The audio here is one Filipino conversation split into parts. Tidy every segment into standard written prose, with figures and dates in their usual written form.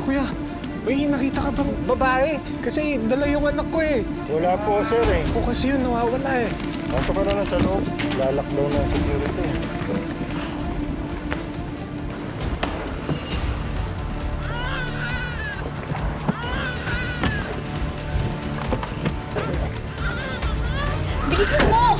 Kuya, may nakita ka bang babae? Kasi dala yung anak ko eh. Wala po, sir eh. O kasi yun, nawawala eh. Pasok ka na lang sa loob. Lalakdaw na ang security. Bilisan mo!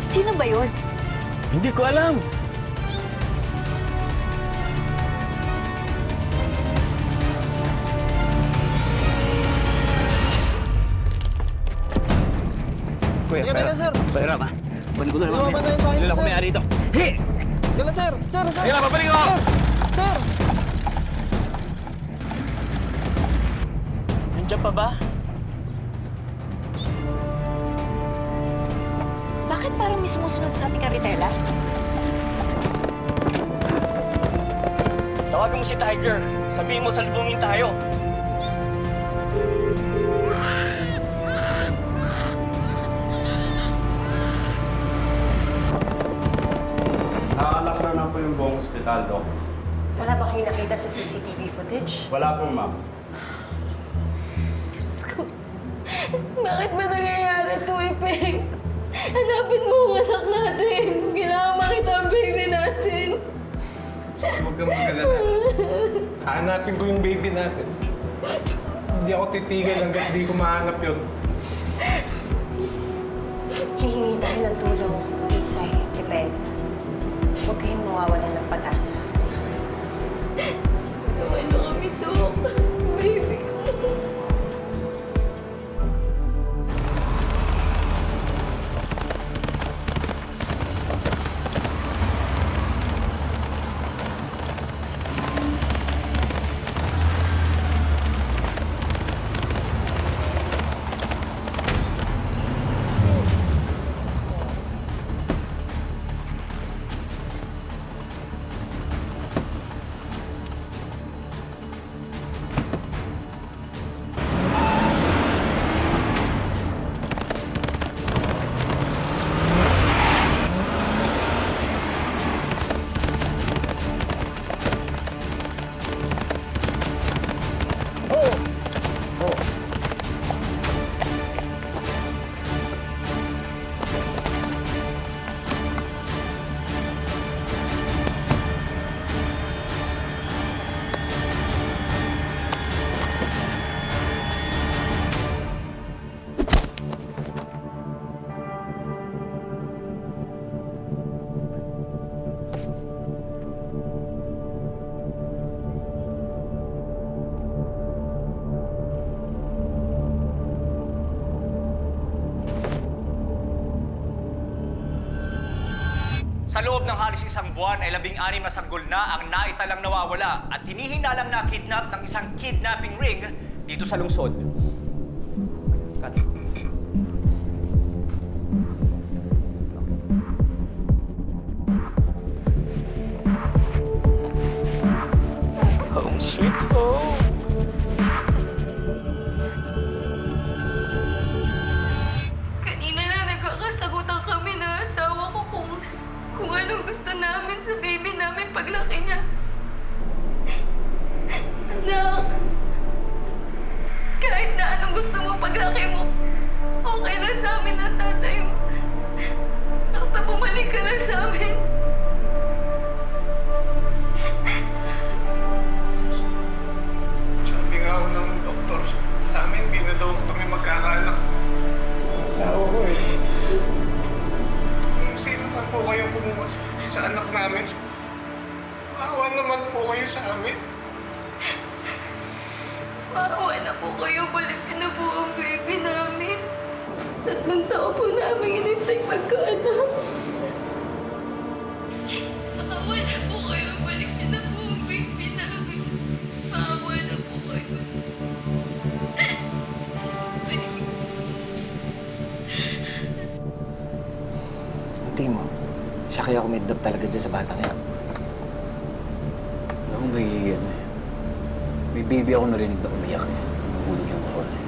Sino ba yun? Hindi ko alam. Kuya, Teka, sir. Pera ba? Kunin ko na naman. Lumabas na yung bahay, Nilala ko sir. may-ari ito. Hi! Teka, sir! Sir! Ayun na, babalik ako! Sir! Nandiyan pa ba? Bakit parang may sumusunod sa ating karitela? Tawagan mo si Tiger. Sabihin mo, salubungin tayo. Nakalak na lang po yung buong ospital, Dok. Wala ba kayong nakita sa CCTV footage? Wala po, ma'am. Diyos ko, bakit ba nangyayari ito, Ipeng? Hanapin mo ang anak natin. Kailangan makita ang baby natin. Huwag kang mag-alala. Hahanapin ko yung baby natin. Hindi ako titigil hanggat di ko mahanap yun. Hihingi tayo ng tulong, Isay, Ipeng. Huwag kayong mawawalan ng pag-asa. Tulungan niyo kami, Dok. Baby ko. Sa loob ng halos isang buwan ay 16 na sanggol na ang naitalang nawawala at hinihinalang na kidnap ng isang kidnapping ring dito sa lungsod. Cut. Home sweet home. Kanina lang nagkakasagutan kami na asawa ko kung anong gusto namin sa baby namin paglaki niya. Anak, kahit na anong gusto mo paglaki mo, okay lang sa amin ang tatay mo. Basta bumalik ka lang sa amin. Sabi nga ako ng doktor, sa amin di na daw kami magkakaanak. Asawa ko eh. Kung sino man po kayong kumuha sa anak namin, maawa naman po kayo sa amin. Maawa na po kayo, balikin na po ang baby namin. 3 taon po namin inintay magkaanak. Maawa na po kayo, balikin na po ang baby namin. Maawa na po kayo. Ang tingin mo, siya kaya kumidnap talaga dyan sa batang yan. Alam mo, may baby ako narinig na umiyak eh. Nahulog yung ako eh.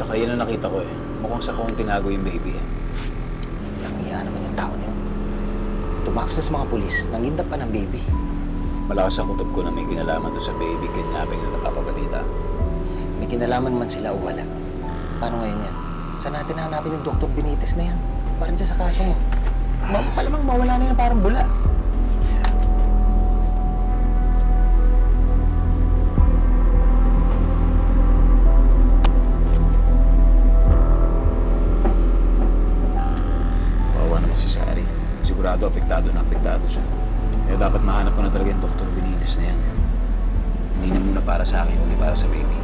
Tsaka yun ang nakita ko eh. Mukhang sa kong tinago yung baby eh. Ang iya naman yung tao na yun. Tumakas na sa mga pulis, nangindap pa ng baby. Malakas ang kutob ko na may kinalaman to sa baby kidnapping na napapabalita. May kinalaman man sila o wala. Paano ngayon yan? Saan natin hanapin yung Dr. Benitez na yan? Parang dyan sa kaso mo. Malamang mawala na yan parang bula. Bawa naman si Sari. Sigurado apektado siya. Kaya dapat mahanap ko na talaga yung Dr. Benitez na yan. Hindi na muna para sa akin, kundi para sa baby.